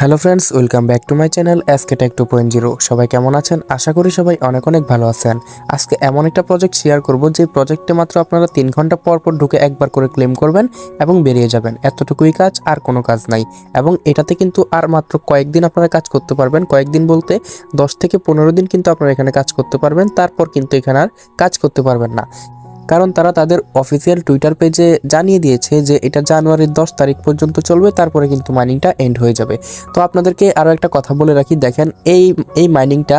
Hello friends, welcome back to my channel SK tech 2.0। সবাই কেমন আছেন? আশা করি সবাই অনেক অনেক ভালো আছেন। আজকে এমন একটা প্রজেক্ট শেয়ার করব যে প্রজেক্টে মাত্র আপনারা 3 ঘন্টা পর পর ঢুকে একবার করে ক্লেম করবেন এবং বেরিয়ে যাবেন। এতটুকুই কাজ, আর কোনো কাজ নাই। এবং এটাতে কিন্তু আর মাত্র কয়েকদিন আপনারা কাজ করতে পারবেন। কয়েকদিন বলতে 10 থেকে 15 দিন কিন্তু আপনারা এখানে কাজ করতে পারবেন। তারপর কিন্তু এখানে আর কাজ করতে পারবেন না, কারণ তারা তাদের অফিসিয়াল টুইটার পেজে জানিয়ে দিয়েছে যে এটা জানুয়ারির 10 তারিখ পর্যন্ত চলবে, তারপরে কিন্তু মাইনিংটা এন্ড হয়ে যাবে। তো আপনাদেরকে আরও একটা কথা বলে রাখি, দেখেন এই মাইনিংটা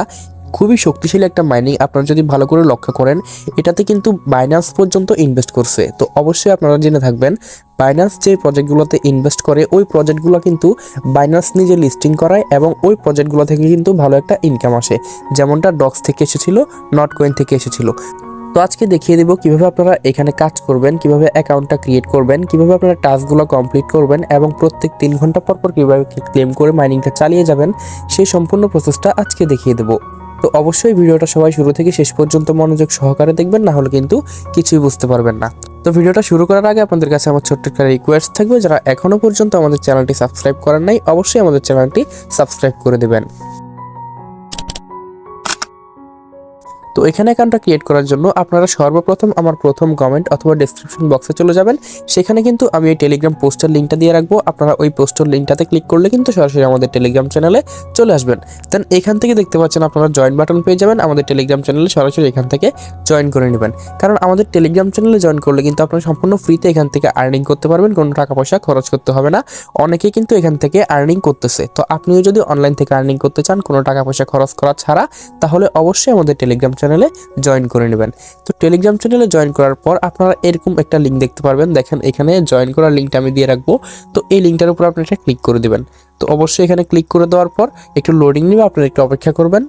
খুবই শক্তিশালী একটা মাইনিং। আপনারা যদি ভালো করে লক্ষ্য করেন, এটাতে কিন্তু বাইন্যান্স পর্যন্ত ইনভেস্ট করছে। তো অবশ্যই আপনারা জেনে থাকবেন, বাইন্যান্স যে প্রজেক্টগুলোতে ইনভেস্ট করে ওই প্রজেক্টগুলো কিন্তু বাইন্যান্স নিজে লিস্টিং করায় এবং ওই প্রজেক্টগুলো থেকে কিন্তু ভালো একটা ইনকাম আসে, যেমনটা ডক্স থেকে এসেছিল, নট কয়েন থেকে এসেছিল। তো আজকে দেখিয়ে দেব কিভাবে আপনারা এখানে কাজ করবেন, কিভাবে অ্যাকাউন্টটা ক্রিয়েট করবেন, কিভাবে আপনারা টাস্কগুলো কমপ্লিট করবেন এবং প্রত্যেক 3 ঘন্টা পর পর কীভাবে ক্লেম করে মাইনিংটা চালিয়ে যাবেন, সেই সম্পূর্ণ প্রসেসটা আজকে দেখিয়ে দেব। তো অবশ্যই ভিডিওটা সবাই শুরু থেকে শেষ পর্যন্ত মনোযোগ সহকারে দেখবেন, না হলে কিন্তু কিছুই বুঝতে পারবেন না। তো ভিডিওটা শুরু করার আগে আপনাদের কাছে আমার ছোট্ট একটা রিকোয়েস্ট থাকবে, যারা এখনও পর্যন্ত আমাদের চ্যানেলটি সাবস্ক্রাইব করেন নাই, অবশ্যই আমাদের চ্যানেলটি সাবস্ক্রাইব করে দেবেন। তো এখানে অ্যাকাউন্টটা ক্রিয়েট করার জন্য আপনারা সর্বপ্রথম আমার প্রথম কমেন্ট অথবা ডেসক্রিপশন বক্সে চলে যাবেন। সেখানে কিন্তু আমি এই টেলিগ্রাম পোস্টের লিঙ্কটা দিয়ে রাখবো। আপনারা ওই পোস্টের লিঙ্কটাতে ক্লিক করলে কিন্তু সরাসরি আমাদের টেলিগ্রাম চ্যানেলে চলে আসবেন। দেন এখান থেকে দেখতে পাচ্ছেন আপনারা জয়েন বাটন পেয়ে যাবেন। আমাদের টেলিগ্রাম চ্যানেলে সরাসরি এখান থেকে জয়েন করে নেবেন, কারণ আমাদের টেলিগ্রাম চ্যানেলে জয়েন করলে কিন্তু আপনারা সম্পূর্ণ ফ্রিতে এখান থেকে আর্নিং করতে পারবেন, কোনো টাকা পয়সা খরচ করতে হবে না। অনেকেই কিন্তু এখান থেকে আর্নিং করতেছে। তো আপনিও যদি অনলাইন থেকে আর্নিং করতে চান কোনো টাকা পয়সা খরচ করা ছাড়া, তাহলে অবশ্যই আমাদের টেলিগ্রাম চ্যানেলে জয়েন করে নেবেন। তো টেলিগ্রাম চ্যানেলে জয়েন করার পর আপনারা এরকম একটা লিঙ্ক দেখতে পারবেন। দেখেন এখানে জয়েন করার লিঙ্কটা আমি দিয়ে রাখবো। তো এই লিঙ্কটার উপর আপনি এটা ক্লিক করে দিবেন। তো অবশ্যই এখানে ক্লিক করে দেওয়ার পর একটু লোডিং নেবে, আপনারা একটু অপেক্ষা করবেন।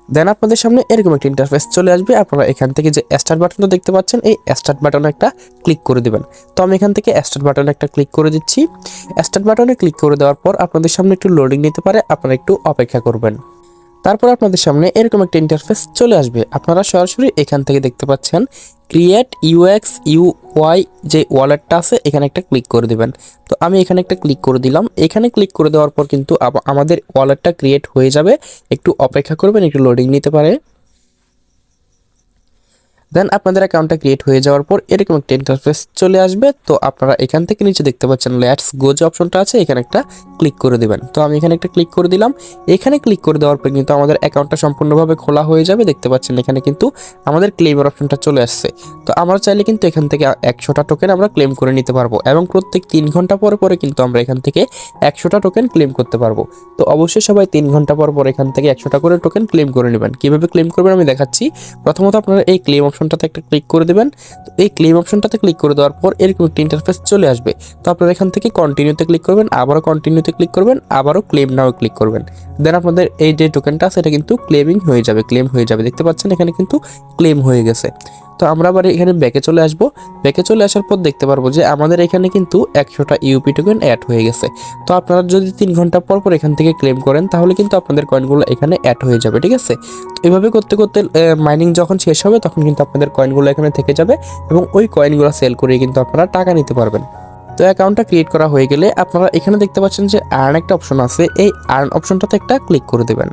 দেন আপনাদের সামনে এরকম একটা ইন্টারফেস চলে আসবে। আপনারা এখান থেকে যে স্টার্ট বাটনটা দেখতে পাচ্ছেন, এই স্টার্ট বাটনে একটা ক্লিক করে দিবেন। তো আমি এখান থেকে স্টার্ট বাটনে একটা ক্লিক করে দিচ্ছি। স্টার্ট বাটনে ক্লিক করে দেওয়ার পর আপনাদের সামনে একটু লোডিং নিতে পারে, আপনারা একটু অপেক্ষা করবেন। তারপর আপনাদের সামনে এরকম একটা ইন্টারফেস চলে আসবে। আপনারা সরাসরি এখান থেকে দেখতে পাচ্ছেন ক্রিয়েট ইউএক্স ইউওয়াই যে ওয়ালেটটা আছে, এখানে একটা ক্লিক করে দিবেন। তো আমি এখানে একটা ক্লিক করে দিলাম। এখানে ক্লিক করে দেওয়ার পর কিন্তু আমাদের ওয়ালেটটা ক্রিয়েট হয়ে যাবে। একটু অপেক্ষা করবেন, একটু লোডিং নিতে পারে। দেন আপনাদের অ্যাকাউন্টটা ক্রিয়েট হয়ে যাওয়ার পর এরকম একটা ইন্টারফেস চলে আসবে। তো আপনারা এখান থেকে নিচে দেখতে পাচ্ছেন লেটস গো যে অপশনটা আছে, এখানে একটা ক্লিক করে দিবেন। তো আমি এখানে একটা ক্লিক করে দিলাম। এখানে ক্লিক করে দেওয়ার পর কিন্তু আমাদের অ্যাকাউন্টটা সম্পূর্ণভাবে খোলা হয়ে যাবে। দেখতে পাচ্ছেন এখানে কিন্তু আমাদের ক্লেমের অপশনটা চলে আসছে। তো আমরা চাইলে কিন্তু এখান থেকে 100টা টোকেন আমরা ক্লেম করে নিতে পারবো এবং প্রত্যেক 3 ঘন্টা পরে পরে কিন্তু আমরা এখান থেকে 100টা টোকেন ক্লেম করতে পারবো। তো অবশ্যই সবাই 3 ঘন্টা পর পর এখান থেকে 100টা করে টোকেন ক্লেম করে নেবেন। কিভাবে ক্লেম করবেন আমি দেখাচ্ছি। প্রথমত আপনারা এই ক্লেম অপশনটাতে একটা ক্লিক করে দেবেন। তো এই ক্লেম অপশনটাতে ক্লিক করে দেওয়ার পর এরকম একটা ইন্টারফেস চলে আসবে। তো আপনারা এখান থেকে কন্টিনিউতে ক্লিক করবেন, আবারও কন্টিনিউতে ক্লিক করবেন, আবারও ক্লেম নাও ক্লিক করবেন। দেন আপনাদের এই যে টোকেনটা সেটা কিন্তু ক্লেম হয়ে যাবে। দেখতে পাচ্ছেন এখানে কিন্তু ক্লেম হয়ে গেছে। তো আমরা আবার এখানে ব্যাকে চলে আসবো। ব্যাকে চলে আসার পর দেখতে পারবো যে আমাদের এখানে কিন্তু 100টা ইউপি টোকেন অ্যাড হয়ে গেছে। তো আপনারা যদি 3 ঘন্টা পর পর এখান থেকে ক্লেম করেন, তাহলে কিন্তু আপনাদের কয়েনগুলো এখানে অ্যাড হয়ে যাবে। ঠিক আছে, তো এভাবে করতে করতে মাইনিং যখন শেষ হবে তখন কিন্তু আপনাদের কয়েনগুলো এখানে থেকে যাবে এবং ওই কয়েনগুলো সেল করে কিন্তু আপনারা টাকা নিতে পারবেন। তো অ্যাকাউন্টটা ক্রিয়েট করা হয়ে গেলে আপনারা এখানে দেখতে পাচ্ছেন যে আর্ন একটা অপশন আছে, এই আর্ন অপশনটাতে একটা ক্লিক করে দেবেন।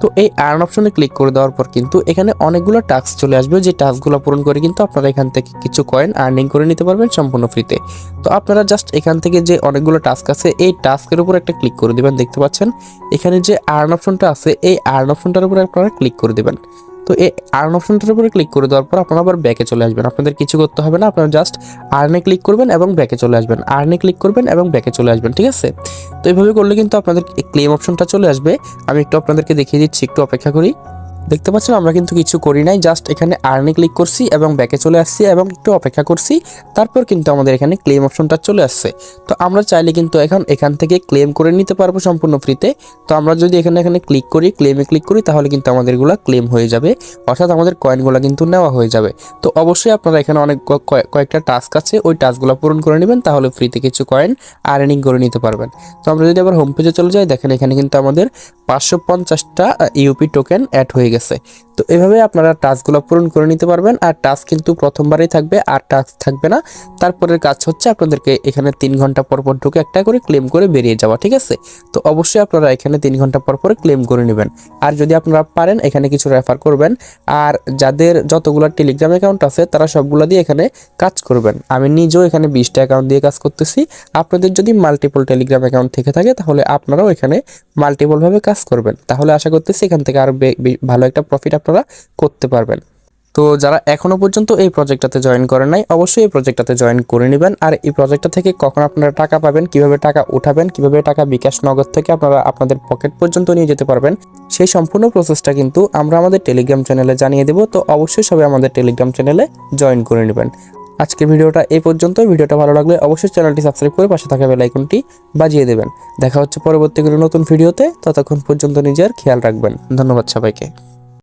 তো এই আর্ন অপশনে ক্লিক করে দেওয়ার পর কিন্তু এখানে অনেকগুলো টাস্ক চলে আসবে, যে টাস্কগুলো পূরণ করে কিন্তু আপনারা এখান থেকে কিছু কয়েন আর্নিং করে নিতে পারবেন সম্পূর্ণ ফ্রিতে। তো আপনারা জাস্ট এখান থেকে যে অনেকগুলো টাস্ক আছে, এই টাস্কের উপর একটা ক্লিক করে দিবেন। দেখতে পাচ্ছেন এখানে যে আর্ন অপশনটা আছে, এই আর্ন অপশনটার উপরে আপনারা ক্লিক করে দিবেন। তো এই আর্ন অপশনটার উপরে ক্লিক করে দেওয়ার পর আপনারা আবার ব্যাকে চলে আসবেন। আপনাদের কিছু করতে হবে না, আপনারা জাস্ট আর্নে ক্লিক করবেন এবং ব্যাকে চলে আসবেন, আর্নে ক্লিক করবেন এবং ব্যাকে চলে আসবেন। ঠিক আছে, তো এইভাবে করলে কিন্তু আপনাদের ক্লেম অপশনটা চলে আসবে। আমি একটু আপনাদেরকে দেখিয়ে দিচ্ছি, একটু অপেক্ষা করি। দেখতে পাচ্ছেন আমরা কিন্তু কিছু করি নাই, জাস্ট এখানে আর্নে ক্লিক করছি এবং ব্যাকে চলে আসছি এবং একটু অপেক্ষা করছি। তারপর কিন্তু আমাদের এখানে ক্লেম অপশনটা চলে আসছে। তো আমরা চাইলে কিন্তু এখান থেকে ক্লেম করে নিতে পারবো সম্পূর্ণ ফ্রিতে। তো আমরা যদি এখানে ক্লিক করি, ক্লেমে ক্লিক করি, তাহলে কিন্তু আমাদের এগুলো ক্লেম হয়ে যাবে, অর্থাৎ আমাদের কয়েনগুলো কিন্তু নেওয়া হয়ে যাবে। তো অবশ্যই আপনারা এখানে অনেক কয়েকটা টাস্ক আছে, ওই টাস্কগুলো পূরণ করে নেবেন, তাহলে ফ্রিতে কিছু কয়েন আর্নিং করে নিতে পারবেন। তো আমরা যদি আবার হোম পেজে চলে যাই, দেখেন এখানে কিন্তু আমাদের 550টা ইউপি টোকেন অ্যাড হয়ে গেছে। গেছে। তো এভাবে আপনারা টাস্কগুলো পূরণ করে নিতে পারবেন। আর টাস্ক কিন্তু প্রথমবারই থাকবে, আর টাস্ক থাকবে না। তারপরের কাজ হচ্ছে আপনাদেরকে এখানে 3 ঘন্টা পর পর ঢুকে একটা করে ক্লেম করে বেরিয়ে যাওয়া, ঠিক আছে? তো অবশ্যই আপনারা এখানে 3 ঘন্টা পর পর ক্লেম করে নেবেন। আর যদি আপনারা পারেন এখানে কিছু রেফার করবেন। আর যাদের যতগুলো টেলিগ্রাম অ্যাকাউন্ট আছে তারা সবগুলো দিয়ে এখানে কাজ করবেন। আমি নিজেও এখানে 20টা অ্যাকাউন্ট দিয়ে কাজ করতেছি। আপনাদের যদি মাল্টিপল টেলিগ্রাম অ্যাকাউন্ট থেকে থাকে তাহলে আপনারাও এখানে মাল্টিপল ভাবে কাজ করবেন। তাহলে আশা করতেছি এখান থেকে আরো ভালো একটা প্রফিট আপনারা করতে পারবেন। তো যারা এখনো পর্যন্ত এই প্রজেক্টটাতে জয়েন করেন নাই, অবশ্যই এই প্রজেক্টটাতে জয়েন করে নেবেন। আর এই প্রজেক্টটা থেকে কখন আপনারা টাকা পাবেন, কিভাবে টাকা উঠাবেন, কিভাবে টাকা বিকাশ নগদ থেকে আপনারা আপনাদের পকেট পর্যন্ত নিয়ে যেতে পারবেন, সেই সম্পূর্ণ প্রসেসটা কিন্তু আমরা আমাদের টেলিগ্রাম চ্যানেলে জানিয়ে দেব। তো অবশ্যই সবাই আমাদের টেলিগ্রাম চ্যানেলে জয়েন করে নেবেন। আজকের ভিডিওটা এই পর্যন্ত। ভিডিওটা ভালো লাগলে অবশ্যই চ্যানেলটি সাবস্ক্রাইব করে পাশে থাকা বেল আইকনটি বাজিয়ে দেবেন। দেখা হচ্ছে পরবর্তী কোনো নতুন ভিডিওতে। ততক্ষণ পর্যন্ত নিজের খেয়াল রাখবেন। ধন্যবাদ সবাইকে।